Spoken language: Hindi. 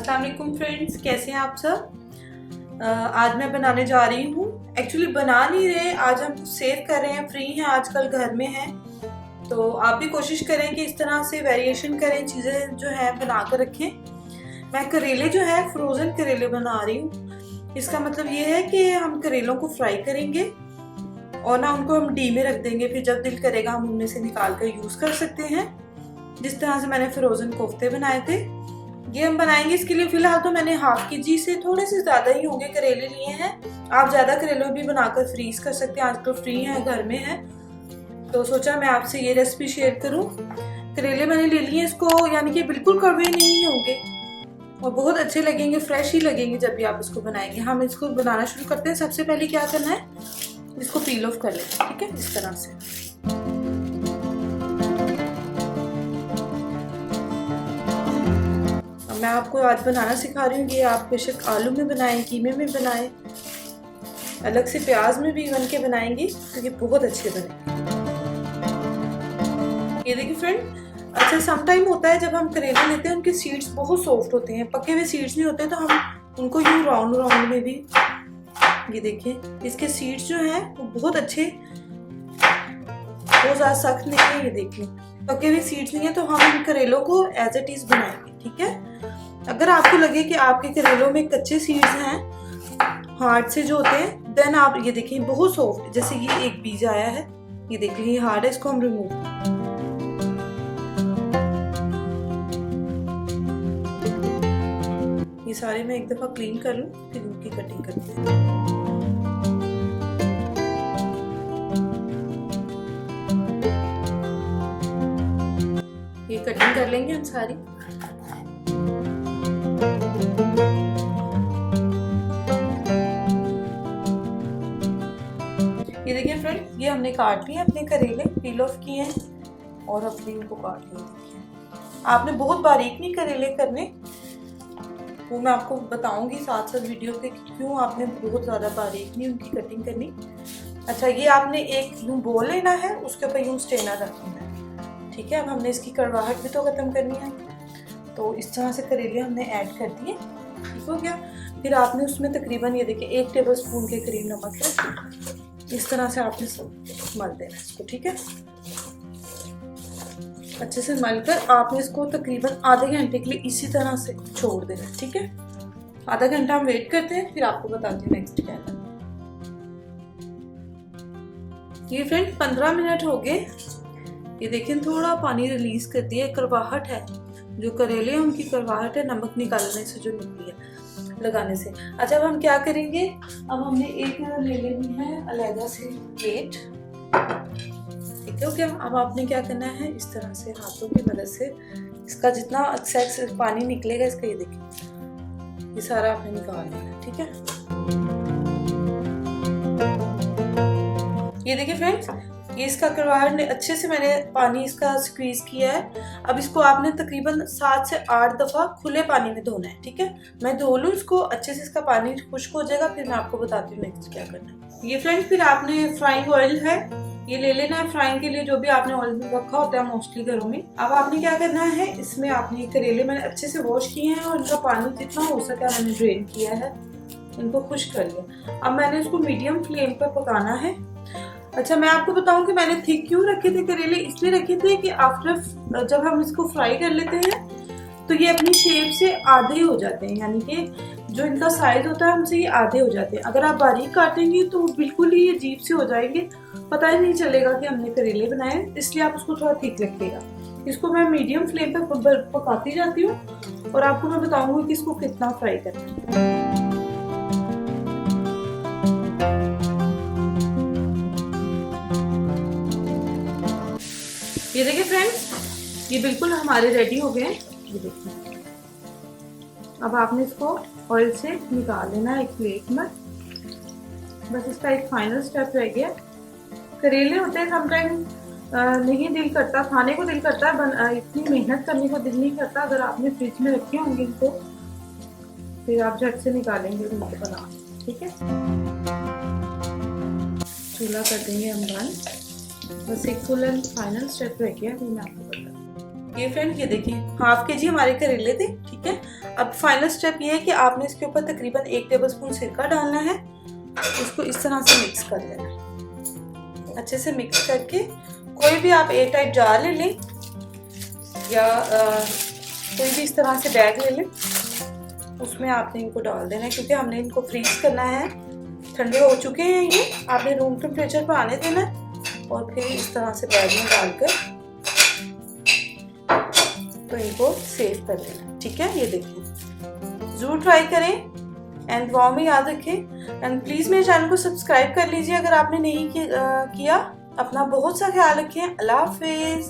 अस्सलाम वालेकुम फ्रेंड्स, कैसे हैं आप सब। आज मैं बनाने जा रही हूँ। एक्चुअली बना नहीं रहे, आज हम कुछ सेव कर रहे हैं, फ्री हैं आजकल, घर में हैं। तो आप भी कोशिश करें कि इस तरह से वेरिएशन करें, चीज़ें जो है बना कर रखें। मैं करेले जो है फ्रोज़न करेले बना रही हूँ। इसका मतलब ये है कि हम करेलों को फ्राई करेंगे और ना उनको हम डी में रख देंगे, फिर जब दिल करेगा हम उनमें से निकाल कर यूज़ कर सकते हैं। जिस तरह से मैंने फ्रोज़न कोफ्ते बनाए थे, ये हम बनाएंगे। इसके लिए फिलहाल तो मैंने हाफ केजी से थोड़े से ज़्यादा ही होंगे करेले लिए हैं। आप ज़्यादा करेले भी बनाकर फ्रीज कर सकते हैं, आजकल फ्री हैं, घर में हैं। तो सोचा मैं आपसे ये रेसिपी शेयर करूं। करेले मैंने ले लिए, इसको यानी कि बिल्कुल कड़वे नहीं होंगे और बहुत अच्छे लगेंगे, फ्रेश ही लगेंगे जब भी आप इसको बनाएंगे। हम इसको बनाना शुरू करते हैं। सबसे पहले क्या करना है, इसको पील ऑफ कर लें, ठीक है, इस तरह से। मैं आपको आज बनाना सिखा रही हूँ। ये आप बेशक आलू में बनाएं, कीमे में बनाएं, अलग से प्याज में भी बन के बनाएंगी तो ये बहुत अच्छे बने। ये देखिए फ्रेंड, अच्छा सम टाइम होता है जब हम करेले लेते हैं उनके सीड्स बहुत सॉफ्ट होते हैं, पके हुए सीड्स नहीं होते, तो हम उनको यूं राउंड राउंड में भी, ये देखिए इसके सीड्स जो हैं वो बहुत अच्छे, बहुत ज़्यादा सख्त नहीं है। ये देखिए पके हुए सीड्स नहीं है, तो हम इन करेलों को एज इट इज बनाएंगे, ठीक है। अगर आपको लगे कि आपके करेलों में कच्चे सीड्स हैं, हार्ड से जो होते हैं, देन आप ये देखिए बहुत सॉफ्ट, जैसे ये एक बीज आया है, ये देखिए ये हार्ड है, इसको हम रिमूव, ये सारे मैं एक दफा क्लीन कर लूं, फिर उनकी कटिंग करते हैं। ये कटिंग कर लेंगे हम सारी। ये देखिए फ्रेंड, ये हमने काट लिए अपने करेले, पील ऑफ किए हैं और अपने इनको काट लिए। देखिए आपने बहुत बारीक नहीं करेले करने, वो मैं आपको बताऊंगी साथ साथ वीडियो पे क्यों आपने बहुत ज़्यादा बारीक नहीं उनकी कटिंग करनी। अच्छा, ये आपने एक यूँ बोल लेना है, उसके ऊपर यूँ स्ट्रेनर रखना है, ठीक है। अब हमने इसकी कड़वाहट भी तो ख़त्म करनी है, तो इस तरह से करेले हमने ऐड कर दिए, ठीक हो गया। फिर आपने उसमें तकरीबन ये देखिए 1 टेबल स्पून के करीब नमक है, इस तरह से आपने मल देना है इसको, ठीक है। अच्छे से मलकर आपने इसको तकरीबन आधे घंटे के लिए इसी तरह से छोड़ देना है, ठीक है। आधा घंटा हम वेट करते हैं, फिर आपको बताती हूँ नेक्स्ट क्या करना है। ये फ्रेंड 15 मिनट हो गए। ये देखिए थोड़ा पानी रिलीज कर दिया, कड़वाहट है, जो करेले हैं उनकी कड़वाहट है नमक निकालने से जो निकली है, लगाने से। अच्छा, अब हम क्या करेंगे, अब हमने एक ले लेनी है अलग से प्लेट, ठीक है क्या। अब आपने क्या करना है, इस तरह से हाथों की मदद से इसका जितना एक्सेस पानी निकलेगा इसका, ये देखिए ये सारा आपने निकाल लेना, ठीक है। ये देखिए फ्रेंड्स, ये इसका कड़वाहट ने अच्छे से मैंने पानी इसका स्क्वीज किया है। अब इसको आपने तकरीबन 7 से 8 दफ़ा खुले पानी में धोना है, ठीक है। मैं धो लूँ इसको अच्छे से, इसका पानी खुश्क हो जाएगा, फिर मैं आपको बताती हूँ नेक्स्ट क्या करना है। ये फ्रेंड्स, फिर आपने फ्राइंग ऑयल है, ये ले लेना है फ्राइंग के लिए, जो भी आपने ऑयल रखा होता है मोस्टली घरों में। अब आपने क्या करना है, इसमें आपने करेले मैंने अच्छे से वॉश किए हैं और इनका पानी जितना हो सके मैंने ड्रेन किया है, इनको खुश्क कर लिया। अब मैंने इसको मीडियम फ्लेम पर पकाना है। अच्छा, मैं आपको बताऊं कि मैंने थिक क्यों रखे थे करेले, इसलिए रखे थे कि आफ्टर जब हम इसको फ्राई कर लेते हैं तो ये अपनी शेप से आधे हो जाते हैं, यानी कि जो इनका साइज होता है हमसे ये आधे हो जाते हैं। अगर आप बारीक काटेंगे तो बिल्कुल ही अजीब से हो जाएंगे, पता ही नहीं चलेगा कि हमने करेले बनाए, इसलिए आप उसको थोड़ा थिक रखिएगा। इसको मैं मीडियम फ्लेम पर पकाती जाती हूँ और आपको मैं बताऊंगी कि इसको कितना फ्राई करना है। ये देखिए फ्रेंड्स, ये बिल्कुल हमारे रेडी हो गए हैं, ये देखिए। अब आपने इसको ऑयल से निकाल लेना है एक प्लेट में, बस इसका एक फाइनल स्टेप रह गया। करेले होते हैं समटाइम नहीं दिल करता खाने को, दिल करता है, इतनी मेहनत करने को दिल नहीं करता। अगर आपने फ्रिज में रखे होंगे इनको, फिर आप झट से निकालेंगे उनको बना, ठीक है। चूल्हा कर देंगे हम बंद, बस एक फुल एंड फाइनल स्टेप रह गया, वो मैं आपको बताऊँ। ये फ्रेंड, ये देखिए हाफ के जी हमारे करेले थे, ठीक है। अब फाइनल स्टेप ये है कि आपने इसके ऊपर तकरीबन 1 टेबलस्पून सिरका डालना है, उसको इस तरह से मिक्स कर लेना है। अच्छे से मिक्स करके कोई भी आप एयर टाइट जार ले लें या कोई भी इस तरह से बैग ले लें, उसमें आपने इनको डाल देना है, क्योंकि हमने इनको फ्रीज करना है। ठंडे हो चुके हैं ये, आपने रूम टेम्परेचर पर आने देना है और फिर इस तरह से बैग में डालकर तो इनको सेव कर लेना, ठीक है। ये देखिए, जरूर ट्राई करें एंड दुआ में याद रखें। एंड प्लीज़ मेरे चैनल को सब्सक्राइब कर लीजिए अगर आपने नहीं किया। अपना बहुत सा ख्याल रखें। अल्लाह हाफिज़।